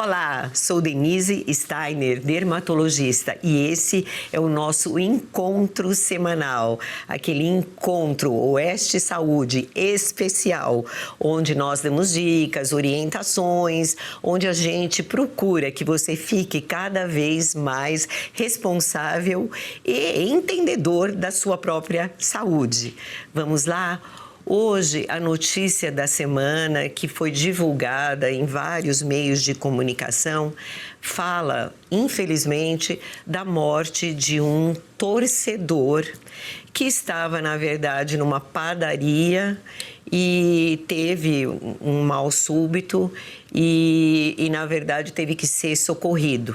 Olá, sou Denise Steiner, dermatologista, e esse é o nosso encontro semanal, aquele encontro Oeste Saúde especial, onde nós damos dicas, orientações, onde a gente procura que você fique cada vez mais responsável e entendedor da sua própria saúde. Vamos lá? Hoje, a notícia da semana, que foi divulgada em vários meios de comunicação, fala, infelizmente, da morte de um torcedor que estava, na verdade, numa padaria e teve um mal súbito e na verdade, teve que ser socorrido.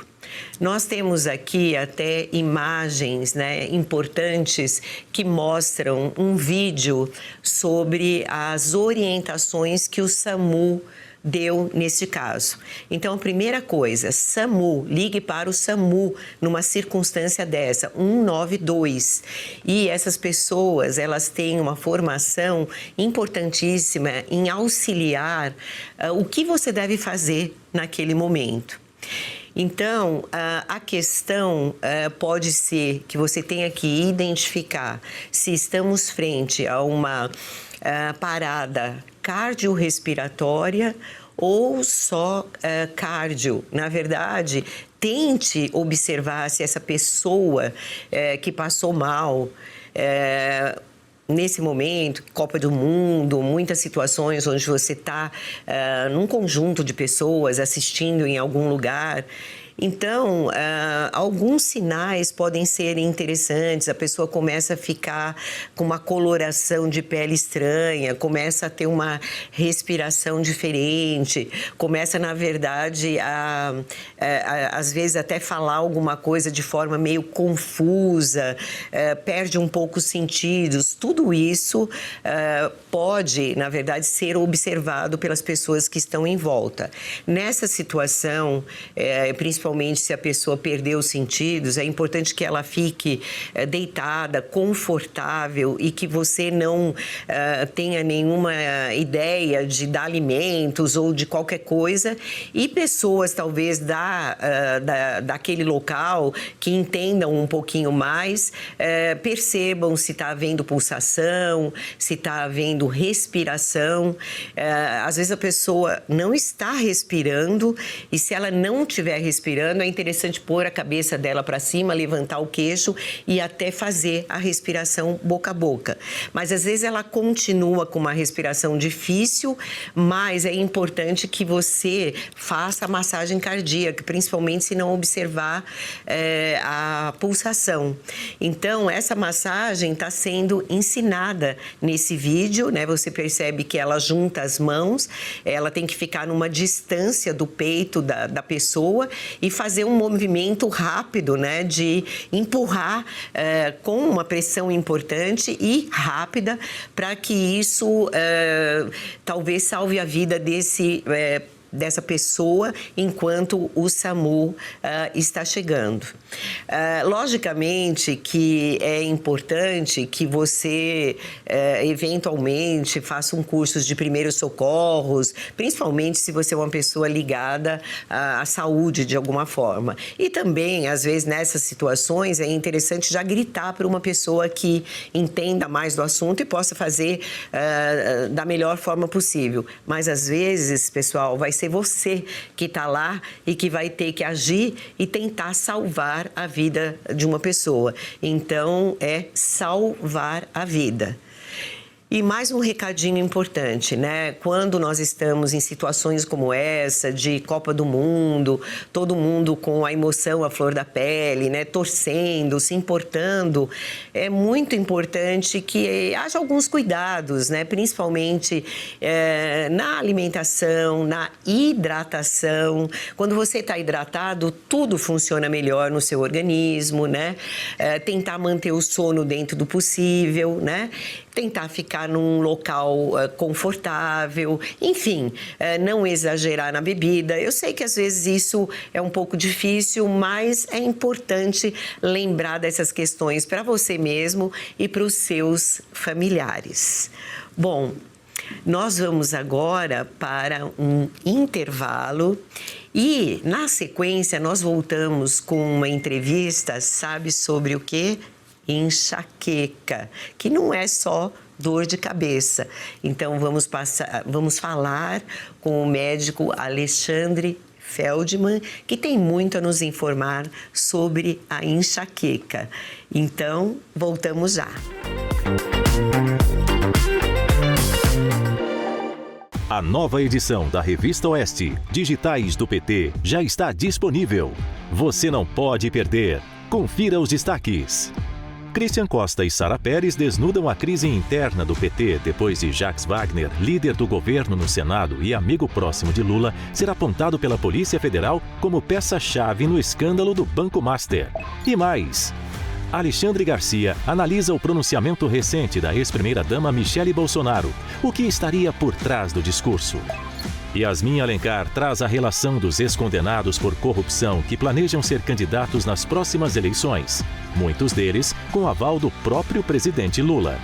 Nós temos aqui até imagens, importantes que mostram um vídeo sobre as orientações que o SAMU deu nesse caso. Então, a primeira coisa, SAMU, ligue para o SAMU numa circunstância dessa, 192. E essas pessoas, elas têm uma formação importantíssima em auxiliar o que você deve fazer naquele momento. Então, a questão pode ser que você tenha que identificar se estamos frente a uma parada cardiorrespiratória ou só cardio. Na verdade, tente observar se essa pessoa que passou mal nesse momento, Copa do Mundo, muitas situações onde você está num conjunto de pessoas assistindo em algum lugar. Então, alguns sinais podem ser interessantes. A pessoa começa a ficar com uma coloração de pele estranha, começa a ter uma respiração diferente, começa, na verdade, às vezes até falar alguma coisa de forma meio confusa, perde um pouco os sentidos. Tudo isso pode, na verdade, ser observado pelas pessoas que estão em volta. Nessa situação, principalmente se a pessoa perdeu os sentidos, é importante que ela fique deitada, confortável e que você não tenha nenhuma ideia de dar alimentos ou de qualquer coisa. E pessoas, talvez, daquele local que entendam um pouquinho mais, percebam se está havendo pulsação, se está havendo respiração. Às vezes a pessoa não está respirando e se ela não estiver respirando, é interessante pôr a cabeça dela para cima, levantar o queixo e até fazer a respiração boca a boca. Mas às vezes ela continua com uma respiração difícil, mas é importante que você faça a massagem cardíaca, principalmente se não observar a pulsação. Então, essa massagem está sendo ensinada nesse vídeo, Você percebe que ela junta as mãos, ela tem que ficar numa distância do peito da pessoa e fazer um movimento rápido, de empurrar com uma pressão importante e rápida para que isso talvez salve a vida dessa pessoa enquanto o SAMU está chegando. Logicamente que é importante que você eventualmente faça um curso de primeiros socorros, principalmente se você é uma pessoa ligada à saúde de alguma forma. E também, às vezes, nessas situações, é interessante já gritar para uma pessoa que entenda mais do assunto e possa fazer da melhor forma possível. Mas, às vezes, pessoal, vai ser você que está lá e que vai ter que agir e tentar salvar a vida de uma pessoa. Então, é salvar a vida. E mais um recadinho importante, Quando nós estamos em situações como essa, de Copa do Mundo, todo mundo com a emoção à flor da pele, torcendo, se importando, é muito importante que haja alguns cuidados, Principalmente na alimentação, na hidratação. Quando você está hidratado, tudo funciona melhor no seu organismo, Tentar manter o sono dentro do possível, Tentar ficar num local confortável, enfim, não exagerar na bebida. Eu sei que às vezes isso é um pouco difícil, mas é importante lembrar dessas questões para você mesmo e para os seus familiares. Bom, nós vamos agora para um intervalo E, na sequência, nós voltamos com uma entrevista, sabe, sobre o quê? Enxaqueca, que não é só dor de cabeça. Então, vamos falar com o médico Alexandre Feldman, que tem muito a nos informar sobre a enxaqueca. Então, voltamos já. A nova edição da Revista Oeste, Digitais do PT, já está disponível. Você não pode perder. Confira os destaques. Christian Costa e Sara Pérez desnudam a crise interna do PT depois de Jacques Wagner, líder do governo no Senado e amigo próximo de Lula, ser apontado pela Polícia Federal como peça-chave no escândalo do Banco Master. E mais, Alexandre Garcia analisa o pronunciamento recente da ex-primeira-dama Michele Bolsonaro. O que estaria por trás do discurso? Yasmin Alencar traz a relação dos ex-condenados por corrupção que planejam ser candidatos nas próximas eleições, muitos deles com aval do próprio presidente Lula.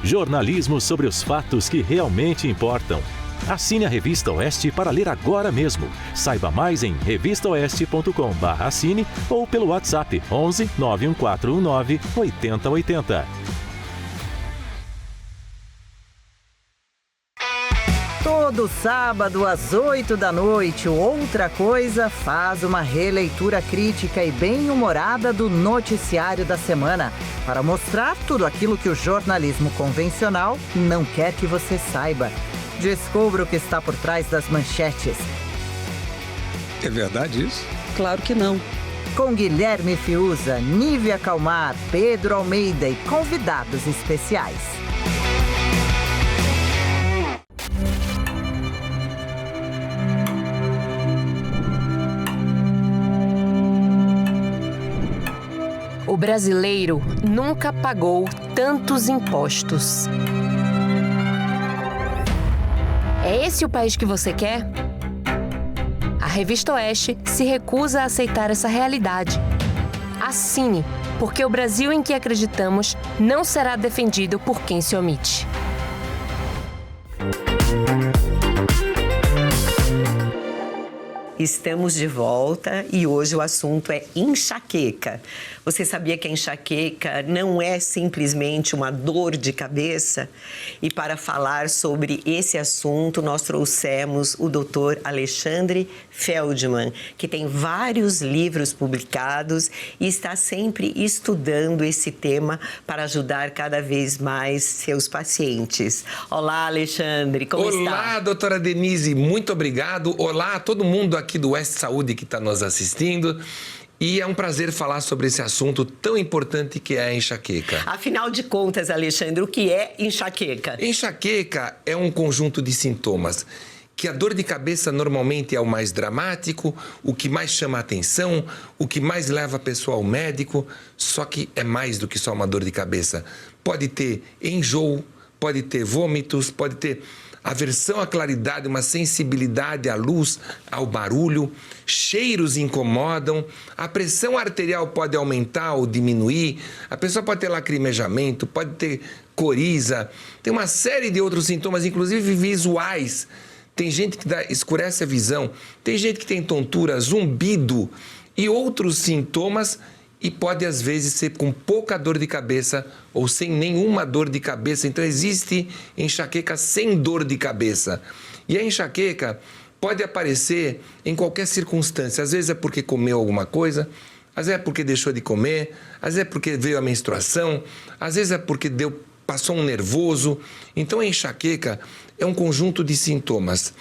Jornalismo sobre os fatos que realmente importam. Assine a Revista Oeste para ler agora mesmo. Saiba mais em revistaoeste.com/assine ou pelo WhatsApp 11 91419 8080. Todo sábado às 8 da noite, o Outra Coisa faz uma releitura crítica e bem-humorada do noticiário da semana, para mostrar tudo aquilo que o jornalismo convencional não quer que você saiba. Descubra o que está por trás das manchetes. É verdade isso? Claro que não. Com Guilherme Fiuza, Nívia Calmar, Pedro Almeida e convidados especiais. O brasileiro nunca pagou tantos impostos. É esse o país que você quer? A Revista Oeste se recusa a aceitar essa realidade. Assine, porque o Brasil em que acreditamos não será defendido por quem se omite. Estamos de volta e hoje o assunto é enxaqueca. Você sabia que a enxaqueca não é simplesmente uma dor de cabeça? E para falar sobre esse assunto, nós trouxemos o Dr. Alexandre Feldman, que tem vários livros publicados e está sempre estudando esse tema para ajudar cada vez mais seus pacientes. Olá, Alexandre, como está? Olá, doutora Denise, muito obrigado. Olá a todo mundo aqui do Oeste Saúde que está nos assistindo. E é um prazer falar sobre esse assunto tão importante que é a enxaqueca. Afinal de contas, Alexandre, o que é enxaqueca? Enxaqueca é um conjunto de sintomas que a dor de cabeça normalmente é o mais dramático, o que mais chama a atenção, o que mais leva a pessoa ao médico, só que é mais do que só uma dor de cabeça. Pode ter enjoo, pode ter vômitos, pode ter aversão à claridade, uma sensibilidade à luz, ao barulho, cheiros incomodam, a pressão arterial pode aumentar ou diminuir, a pessoa pode ter lacrimejamento, pode ter coriza, tem uma série de outros sintomas, inclusive visuais. Tem gente que escurece a visão, tem gente que tem tontura, zumbido e outros sintomas. E pode, às vezes, ser com pouca dor de cabeça ou sem nenhuma dor de cabeça. Então, existe enxaqueca sem dor de cabeça. E a enxaqueca pode aparecer em qualquer circunstância. Às vezes é porque comeu alguma coisa, às vezes é porque deixou de comer, às vezes é porque veio a menstruação, às vezes é porque passou um nervoso. Então, a enxaqueca é um conjunto de sintomas.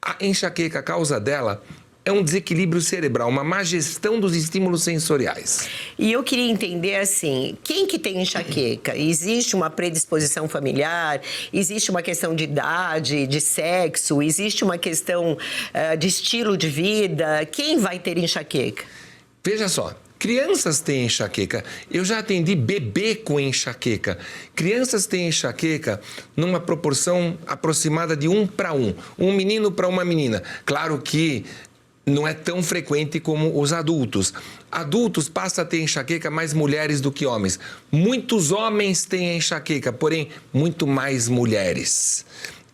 A enxaqueca, a causa dela é um desequilíbrio cerebral, uma má gestão dos estímulos sensoriais. E eu queria entender assim, quem que tem enxaqueca? Existe uma predisposição familiar? Existe uma questão de idade, de sexo? Existe uma questão de estilo de vida? Quem vai ter enxaqueca? Veja só, crianças têm enxaqueca. Eu já atendi bebê com enxaqueca. Crianças têm enxaqueca numa proporção aproximada de 1 para 1. Um menino para uma menina. Claro que não é tão frequente como os adultos. Adultos passam a ter enxaqueca mais mulheres do que homens. Muitos homens têm enxaqueca, porém, muito mais mulheres.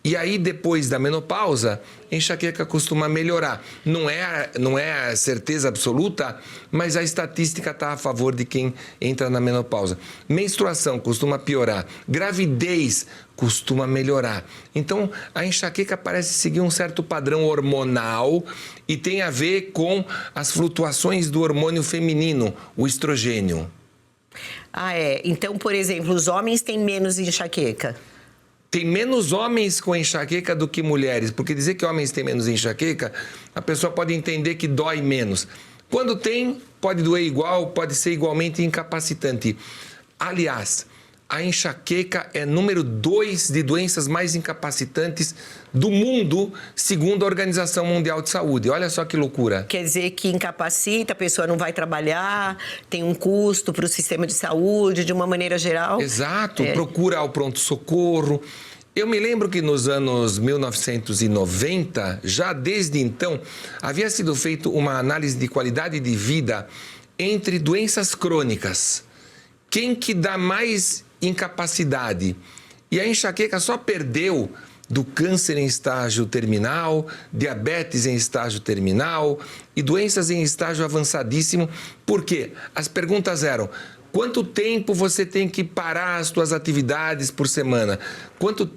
E aí, depois da menopausa, a enxaqueca costuma melhorar. Não é a certeza absoluta, mas a estatística está a favor de quem entra na menopausa. Menstruação costuma piorar. Gravidez costuma melhorar. Então, a enxaqueca parece seguir um certo padrão hormonal e tem a ver com as flutuações do hormônio feminino, o estrogênio. Ah, é. Então, por exemplo, os homens têm menos enxaqueca? Tem menos homens com enxaqueca do que mulheres, porque dizer que homens têm menos enxaqueca, a pessoa pode entender que dói menos. Quando tem, pode doer igual, pode ser igualmente incapacitante. Aliás, a enxaqueca é número 2 de doenças mais incapacitantes do mundo, segundo a Organização Mundial de Saúde. Olha só que loucura. Quer dizer que incapacita, a pessoa não vai trabalhar, tem um custo para o sistema de saúde, de uma maneira geral. Exato, procura ao pronto-socorro. Eu me lembro que nos anos 1990, já desde então, havia sido feita uma análise de qualidade de vida entre doenças crônicas. Quem que dá mais incapacidade? E a enxaqueca só perdeu do câncer em estágio terminal, diabetes em estágio terminal e doenças em estágio avançadíssimo. Por quê? As perguntas eram: quanto tempo você tem que parar as suas atividades por semana?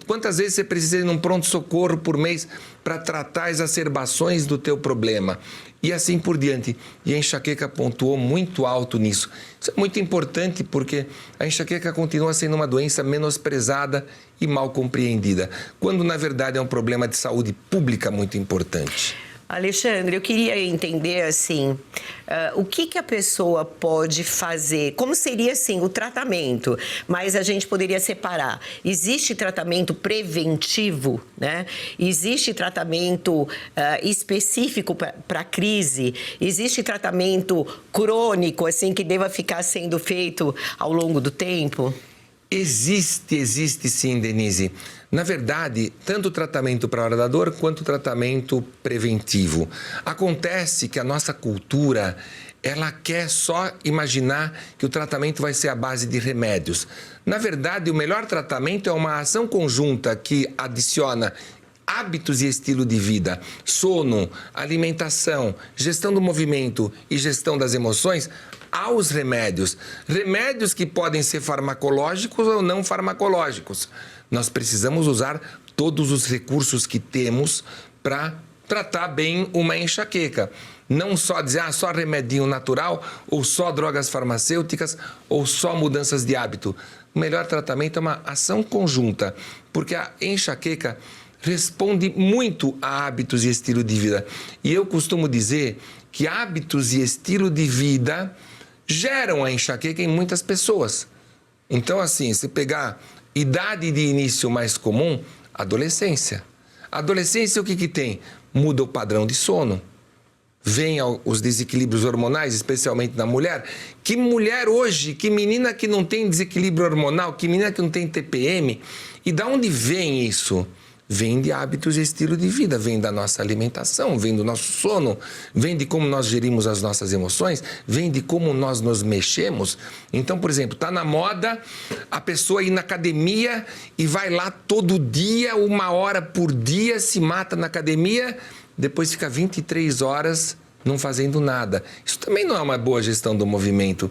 Quantas vezes você precisa ir num pronto-socorro por mês para tratar exacerbações do teu problema? E assim por diante. E a enxaqueca pontuou muito alto nisso. Isso é muito importante porque a enxaqueca continua sendo uma doença menosprezada e mal compreendida, quando na verdade é um problema de saúde pública muito importante. Alexandre, eu queria entender, assim, o que a pessoa pode fazer, como seria, assim, o tratamento, mas a gente poderia separar. Existe tratamento preventivo, né? Existe tratamento específico para crise? Existe tratamento crônico, assim, que deva ficar sendo feito ao longo do tempo? Existe sim, Denise. Na verdade, tanto o tratamento para a hora da dor quanto o tratamento preventivo. Acontece que a nossa cultura, ela quer só imaginar que o tratamento vai ser à base de remédios. Na verdade, o melhor tratamento é uma ação conjunta que adiciona hábitos e estilo de vida, sono, alimentação, gestão do movimento e gestão das emoções aos remédios. Remédios que podem ser farmacológicos ou não farmacológicos. Nós precisamos usar todos os recursos que temos para tratar bem uma enxaqueca. Não só dizer, só remedinho natural, ou só drogas farmacêuticas, ou só mudanças de hábito. O melhor tratamento é uma ação conjunta, porque a enxaqueca responde muito a hábitos e estilo de vida. E eu costumo dizer que hábitos e estilo de vida geram a enxaqueca em muitas pessoas. Então, assim, se pegar idade de início mais comum, adolescência. Adolescência, o que tem? Muda o padrão de sono. Vem os desequilíbrios hormonais, especialmente na mulher. Que mulher hoje, que menina que não tem desequilíbrio hormonal, que menina que não tem TPM. E da onde vem isso? Vem de hábitos e estilo de vida, vem da nossa alimentação, vem do nosso sono, vem de como nós gerimos as nossas emoções, vem de como nós nos mexemos. Então, por exemplo, está na moda a pessoa ir na academia e vai lá todo dia, 1 hora por dia, se mata na academia, depois fica 23 horas não fazendo nada. Isso também não é uma boa gestão do movimento.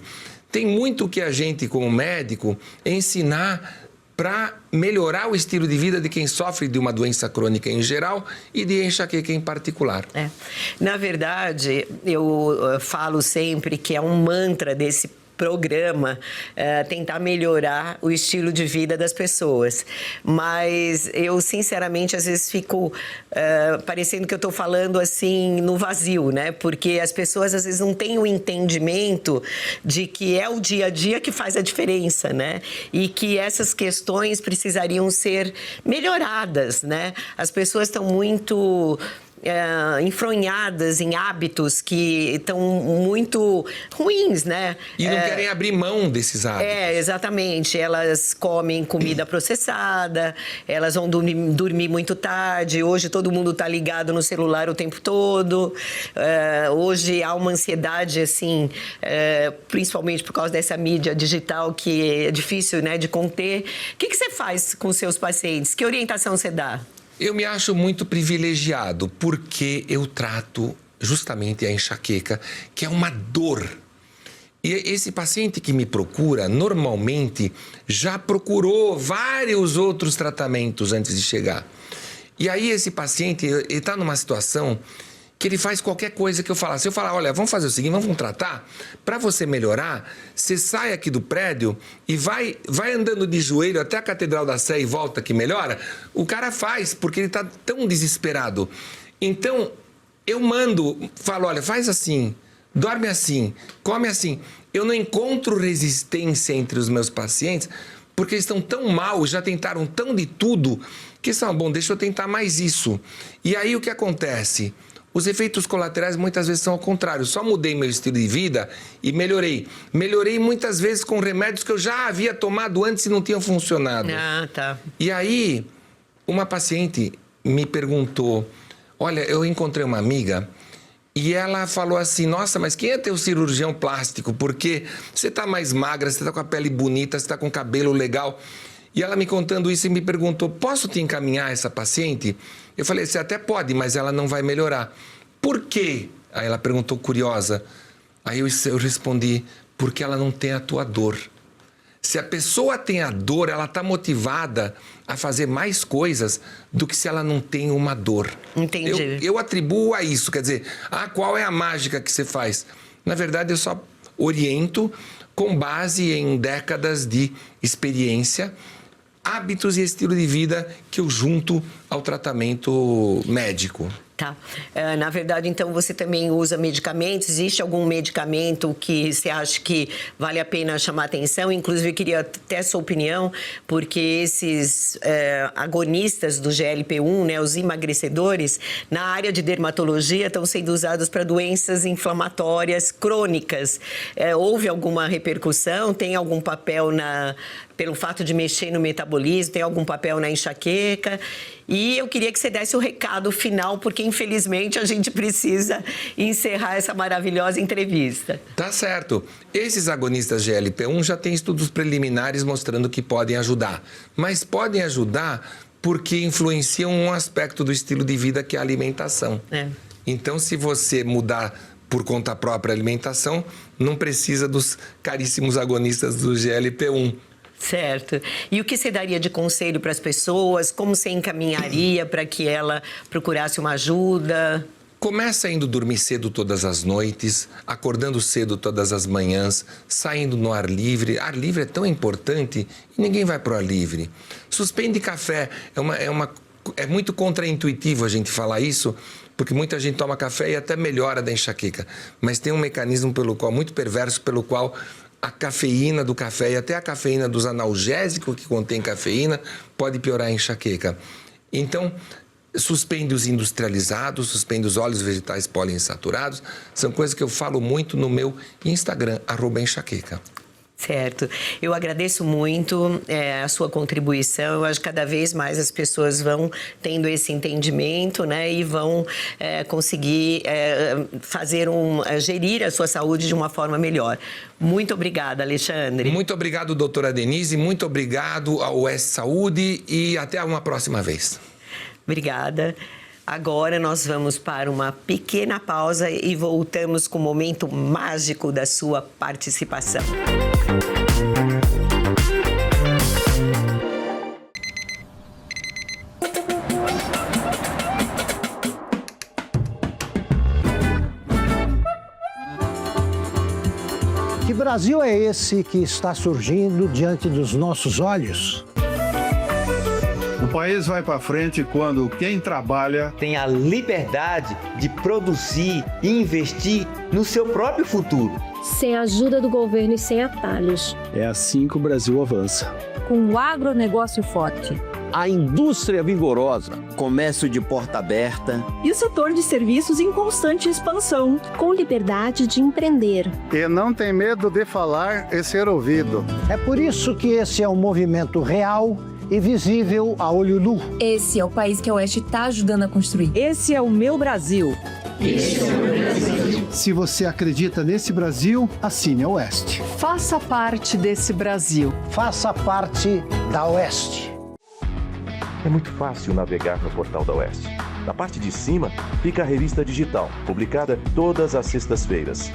Tem muito que a gente, como médico, ensinar para melhorar o estilo de vida de quem sofre de uma doença crônica em geral e de enxaqueca em particular. Na verdade, eu falo sempre que é um mantra desse programa tentar melhorar o estilo de vida das pessoas. Mas eu, sinceramente, às vezes fico parecendo que eu estou falando assim no vazio, né? Porque as pessoas, às vezes, não têm o entendimento de que é o dia a dia que faz a diferença, né? E que essas questões precisariam ser melhoradas, né? As pessoas estão muito enfronhadas em hábitos que estão muito ruins, né? E não querem abrir mão desses hábitos. Exatamente. Elas comem comida processada, elas vão dormir muito tarde. Hoje todo mundo está ligado no celular o tempo todo. Hoje há uma ansiedade, assim, principalmente por causa dessa mídia digital que é difícil, né, de conter. O que você faz com seus pacientes? Que orientação você dá? Eu me acho muito privilegiado porque eu trato justamente a enxaqueca, que é uma dor. E esse paciente que me procura, normalmente, já procurou vários outros tratamentos antes de chegar. E aí esse paciente, ele está numa situação que ele faz qualquer coisa que eu falar. Se eu falar, olha, vamos fazer o seguinte, vamos tratar, para você melhorar, você sai aqui do prédio e vai andando de joelho até a Catedral da Sé e volta que melhora, o cara faz, porque ele está tão desesperado. Então, eu falo, olha, faz assim, dorme assim, come assim. Eu não encontro resistência entre os meus pacientes, porque eles estão tão mal, já tentaram tão de tudo, que são, bom, deixa eu tentar mais isso. E aí o que acontece? Os efeitos colaterais muitas vezes são ao contrário. Só mudei meu estilo de vida e melhorei. Melhorei muitas vezes com remédios que eu já havia tomado antes e não tinham funcionado. Ah, tá. E aí, uma paciente me perguntou, olha, eu encontrei uma amiga e ela falou assim, nossa, mas quem é teu cirurgião plástico? Porque você está mais magra, você está com a pele bonita, você está com o cabelo legal. E ela me contando isso e me perguntou, posso te encaminhar essa paciente? Eu falei, você até pode, mas ela não vai melhorar. Por quê? Aí ela perguntou curiosa. Aí eu respondi, porque ela não tem a tua dor. Se a pessoa tem a dor, ela está motivada a fazer mais coisas do que se ela não tem uma dor. Entendi. Eu atribuo a isso, quer dizer, qual é a mágica que você faz? Na verdade, eu só oriento com base em décadas de experiência, hábitos e estilo de vida que eu junto ao tratamento médico. Tá. Na verdade, então, você também usa medicamentos? Existe algum medicamento que você acha que vale a pena chamar atenção? Inclusive, eu queria ter a sua opinião, porque esses agonistas do GLP-1, né, os emagrecedores, na área de dermatologia, estão sendo usados para doenças inflamatórias crônicas. Houve alguma repercussão? Tem algum papel pelo fato de mexer no metabolismo? Tem algum papel na enxaqueca? E eu queria que você desse o recado final, porque infelizmente a gente precisa encerrar essa maravilhosa entrevista. Tá certo. Esses agonistas GLP-1 já têm estudos preliminares mostrando que podem ajudar. Mas podem ajudar porque influenciam um aspecto do estilo de vida que é a alimentação. Então, se você mudar por conta própria a alimentação, não precisa dos caríssimos agonistas do GLP-1. Certo. E o que você daria de conselho para as pessoas? Como você encaminharia para que ela procurasse uma ajuda? Começa indo dormir cedo todas as noites, acordando cedo todas as manhãs, saindo no ar livre. Ar livre é tão importante e ninguém vai para o ar livre. Suspende café. É muito contraintuitivo a gente falar isso, porque muita gente toma café e até melhora da enxaqueca. Mas tem um mecanismo muito perverso, pelo qual a cafeína do café e até a cafeína dos analgésicos que contém cafeína pode piorar a enxaqueca. Então, suspende os industrializados, suspende os óleos vegetais poliinsaturados. São coisas que eu falo muito no meu Instagram, @enxaqueca. Certo. Eu agradeço muito a sua contribuição. Eu acho que cada vez mais as pessoas vão tendo esse entendimento, né? E vão conseguir gerir a sua saúde de uma forma melhor. Muito obrigada, Alexandre. Muito obrigado, doutora Denise. Muito obrigado ao Oeste Saúde e até uma próxima vez. Obrigada. Agora nós vamos para uma pequena pausa e voltamos com o momento mágico da sua participação. Que Brasil é esse que está surgindo diante dos nossos olhos? O país vai para frente quando quem trabalha tem a liberdade de produzir e investir no seu próprio futuro. Sem a ajuda do governo e sem atalhos. É assim que o Brasil avança. Com o agronegócio forte. A indústria vigorosa, comércio de porta aberta. E o setor de serviços em constante expansão. Com liberdade de empreender. E não tem medo de falar e ser ouvido. É por isso que esse é um movimento real e visível a olho nu. Esse é o país que a Oeste está ajudando a construir. Esse é o meu Brasil. Esse é o meu Brasil. Se você acredita nesse Brasil, assine a Oeste. Faça parte desse Brasil. Faça parte da Oeste. É muito fácil navegar no Portal da Oeste. Na parte de cima fica a revista digital, publicada todas as sextas-feiras.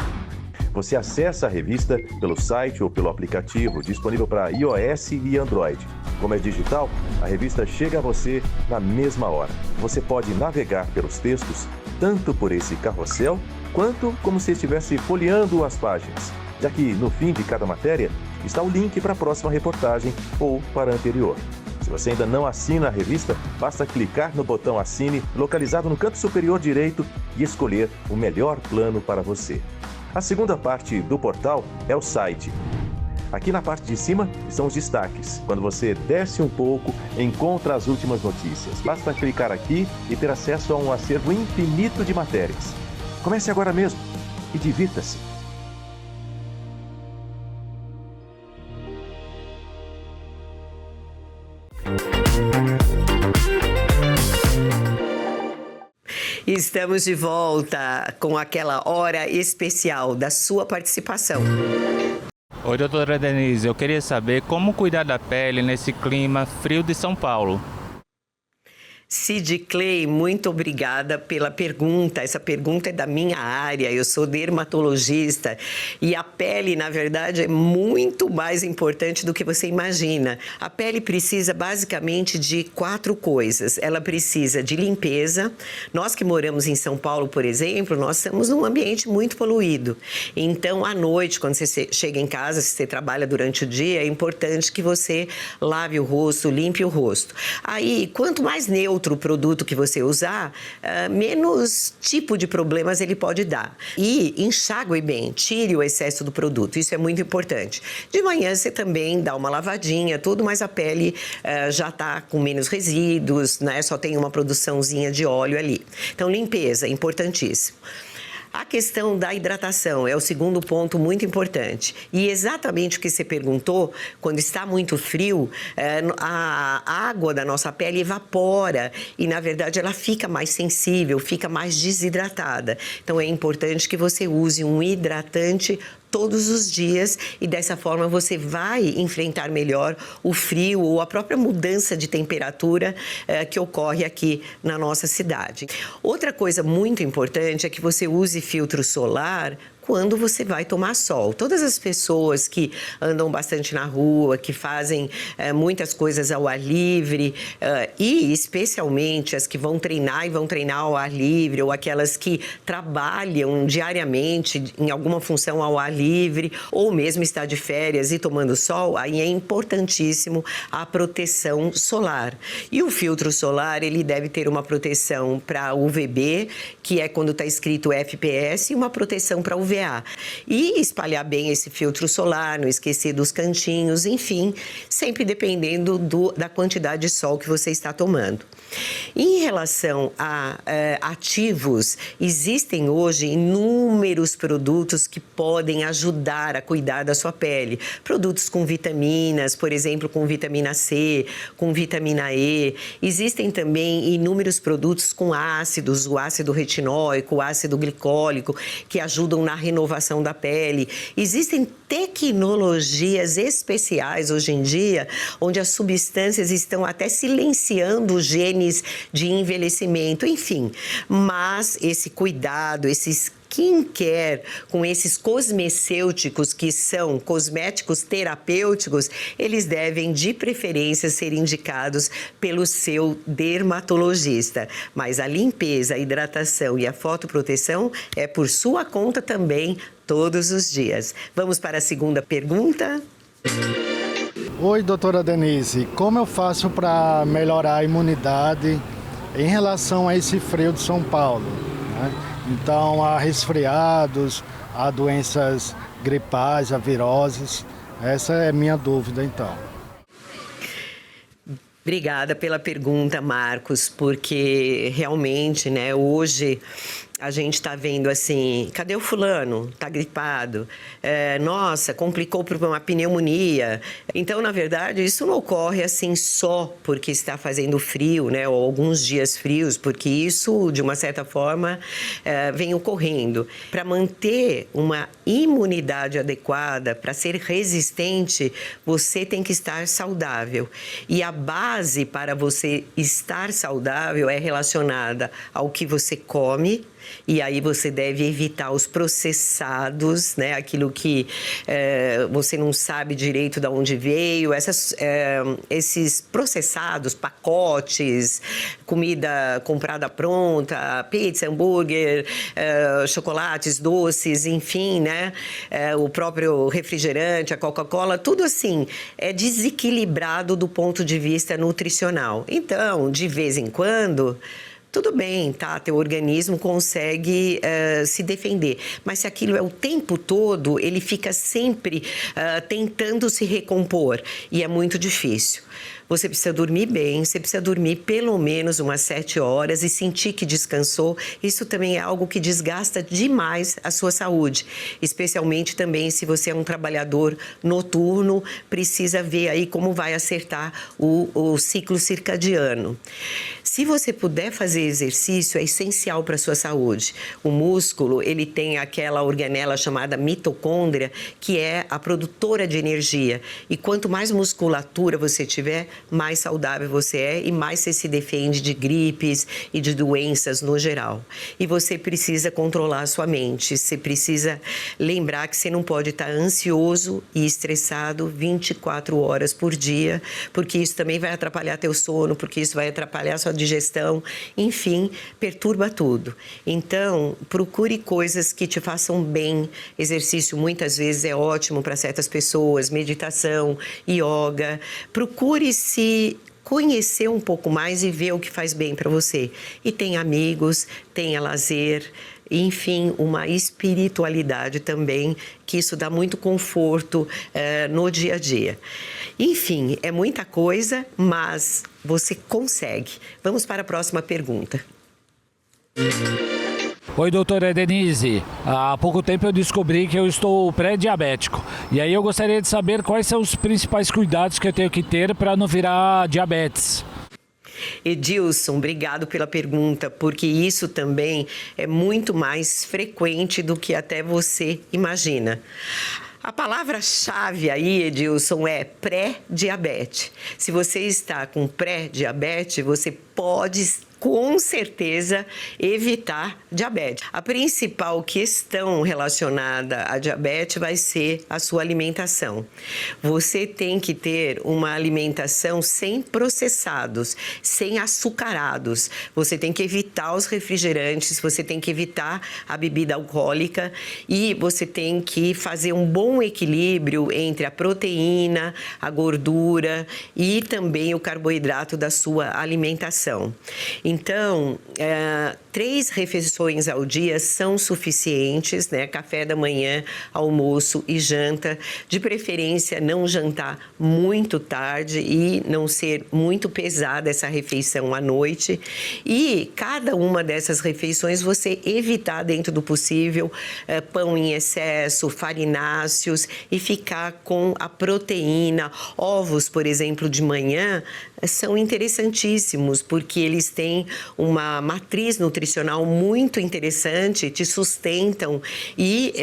Você acessa a revista pelo site ou pelo aplicativo disponível para iOS e Android. Como é digital, a revista chega a você na mesma hora. Você pode navegar pelos textos tanto por esse carrossel, quanto como se estivesse folheando as páginas, já que no fim de cada matéria está o link para a próxima reportagem ou para a anterior. Se você ainda não assina a revista, basta clicar no botão Assine, localizado no canto superior direito, e escolher o melhor plano para você. A segunda parte do portal é o site. Aqui na parte de cima estão os destaques. Quando você desce um pouco, encontra as últimas notícias. Basta clicar aqui e ter acesso a um acervo infinito de matérias. Comece agora mesmo e divirta-se. Estamos de volta com aquela hora especial da sua participação. Oi, doutora Denise, eu queria saber como cuidar da pele nesse clima frio de São Paulo. Cid Clay, muito obrigada pela pergunta. Essa pergunta é da minha área, eu sou dermatologista e a pele, na verdade, é muito mais importante do que você imagina. A pele precisa basicamente de 4 coisas. Ela precisa de limpeza. Nós que moramos em São Paulo, por exemplo, nós estamos num ambiente muito poluído. Então, à noite, quando você chega em casa, se você trabalha durante o dia, é importante que você lave o rosto, limpe o rosto. Aí, quanto mais neutro o produto que você usar, menos tipo de problemas ele pode dar. E enxague bem, tire o excesso do produto, isso é muito importante. De manhã você também dá uma lavadinha, tudo, mas a pele já está com menos resíduos, né? Só tem uma produçãozinha de óleo ali. Então, limpeza, importantíssimo. A questão da hidratação é o segundo ponto muito importante. E exatamente o que você perguntou, quando está muito frio, a água da nossa pele evapora e, na verdade, ela fica mais sensível, fica mais desidratada. Então, é importante que você use um hidratante todos os dias e dessa forma você vai enfrentar melhor o frio ou a própria mudança de temperatura que ocorre aqui na nossa cidade. Outra coisa muito importante é que você use filtro solar quando você vai tomar sol. Todas as pessoas que andam bastante na rua, que fazem muitas coisas ao ar livre e especialmente as que vão treinar ao ar livre ou aquelas que trabalham diariamente em alguma função ao ar livre ou mesmo está de férias e tomando sol, aí é importantíssimo a proteção solar. E o filtro solar, ele deve ter uma proteção para UVB, que é quando está escrito FPS, e uma proteção para UVA. E espalhar bem esse filtro solar, não esquecer dos cantinhos, enfim, sempre dependendo da quantidade de sol que você está tomando. Em relação a ativos, existem hoje inúmeros produtos que podem ajudar a cuidar da sua pele. Produtos com vitaminas, por exemplo, com vitamina C, com vitamina E. Existem também inúmeros produtos com ácidos, o ácido retinóico, o ácido glicólico, que ajudam na renovação da pele. Existem tecnologias especiais hoje em dia, onde as substâncias estão até silenciando os genes de envelhecimento, enfim. Mas esse cuidado, esse skincare com esses cosmecêuticos, que são cosméticos terapêuticos, eles devem, de preferência, ser indicados pelo seu dermatologista. Mas a limpeza, a hidratação e a fotoproteção é por sua conta também, todos os dias. Vamos para a segunda pergunta? Oi, doutora Denise. Como eu faço para melhorar a imunidade em relação a esse frio de São Paulo, né? Então, a resfriados, a doenças gripais, a viroses. Essa é a minha dúvida, então. Obrigada pela pergunta, Marcos, porque realmente, né, hoje a gente está vendo assim, cadê o fulano? Está gripado? Nossa, complicou por uma pneumonia. Então, na verdade, isso não ocorre assim só porque está fazendo frio, né? Ou alguns dias frios, porque isso, de uma certa forma, vem ocorrendo. Para manter uma imunidade adequada, para ser resistente, você tem que estar saudável. E a base para você estar saudável é relacionada ao que você come. E aí você deve evitar os processados, né? Aquilo que você não sabe direito de onde veio, esses processados, pacotes, comida comprada pronta, pizza, hambúrguer, chocolates, doces, enfim, né? O próprio refrigerante, a Coca-Cola, tudo assim é desequilibrado do ponto de vista nutricional. Então, de vez em quando, tudo bem, tá? Teu organismo consegue se defender. Mas se aquilo é o tempo todo, ele fica sempre tentando se recompor. E é muito difícil. Você precisa dormir bem, você precisa dormir pelo menos umas 7 horas e sentir que descansou. Isso também é algo que desgasta demais a sua saúde. Especialmente também se você é um trabalhador noturno, precisa ver aí como vai acertar o ciclo circadiano. Se você puder fazer exercício, é essencial para a sua saúde. O músculo, ele tem aquela organela chamada mitocôndria, que é a produtora de energia. E quanto mais musculatura você tiver, mais saudável você é e mais você se defende de gripes e de doenças no geral. E você precisa controlar a sua mente. Você precisa lembrar que você não pode estar ansioso e estressado 24 horas por dia, porque isso também vai atrapalhar teu sono, porque isso vai atrapalhar a sua digestão, enfim, perturba tudo. Então, procure coisas que te façam bem. Exercício muitas vezes é ótimo para certas pessoas, meditação, yoga. Procure se conhecer um pouco mais e ver o que faz bem para você. E tenha amigos, tenha lazer, enfim, uma espiritualidade também, que isso dá muito conforto no dia a dia. Enfim, é muita coisa, mas você consegue. Vamos para a próxima pergunta. Oi, doutora Denise. Há pouco tempo eu descobri que eu estou pré-diabético. E aí eu gostaria de saber quais são os principais cuidados que eu tenho que ter para não virar diabetes. Edilson, obrigado pela pergunta, porque isso também é muito mais frequente do que até você imagina. A palavra-chave aí, Edilson, é pré-diabetes. Se você está com pré-diabetes, você pode com certeza evitar diabetes. A principal questão relacionada à diabetes vai ser a sua alimentação. Você tem que ter uma alimentação sem processados, sem açucarados. Você tem que evitar os refrigerantes, você tem que evitar a bebida alcoólica e você tem que fazer um bom equilíbrio entre a proteína, a gordura e também o carboidrato da sua alimentação. Então, 3 refeições ao dia são suficientes, né? Café da manhã, almoço e janta. De preferência, não jantar muito tarde e não ser muito pesada essa refeição à noite. E cada uma dessas refeições você evitar, dentro do possível, pão em excesso, farináceos e ficar com a proteína. Ovos, por exemplo, de manhã, são interessantíssimos, porque eles têm uma matriz nutricional muito interessante, te sustentam e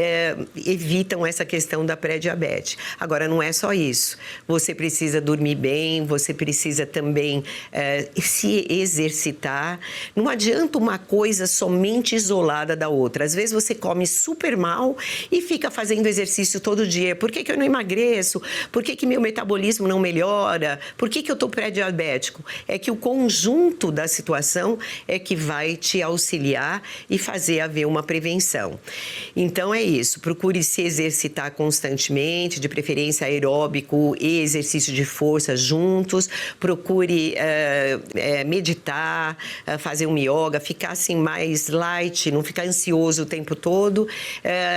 evitam essa questão da pré-diabetes. Agora, não é só isso. Você precisa dormir bem, você precisa também se exercitar. Não adianta uma coisa somente isolada da outra. Às vezes você come super mal e fica fazendo exercício todo dia. Por que eu não emagreço? Por que meu metabolismo não melhora? Por que eu estou pré-diabético? É que o conjunto da situação é que vai te auxiliar e fazer haver uma prevenção. Então é isso, procure se exercitar constantemente, de preferência aeróbico e exercício de força juntos, procure meditar, fazer um yoga, ficar assim mais light, não ficar ansioso o tempo todo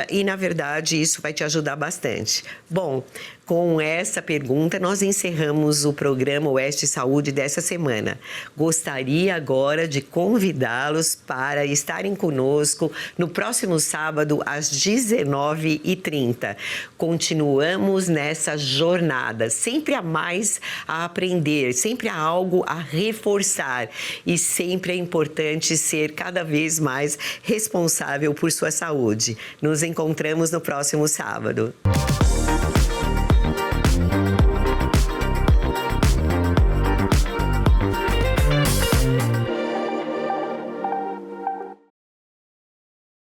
e na verdade isso vai te ajudar bastante. Bom, Com essa pergunta, nós encerramos o programa Oeste Saúde dessa semana. Gostaria agora de convidá-los para estarem conosco no próximo sábado, às 19h30. Continuamos nessa jornada. Sempre há mais a aprender, sempre há algo a reforçar. E sempre é importante ser cada vez mais responsável por sua saúde. Nos encontramos no próximo sábado.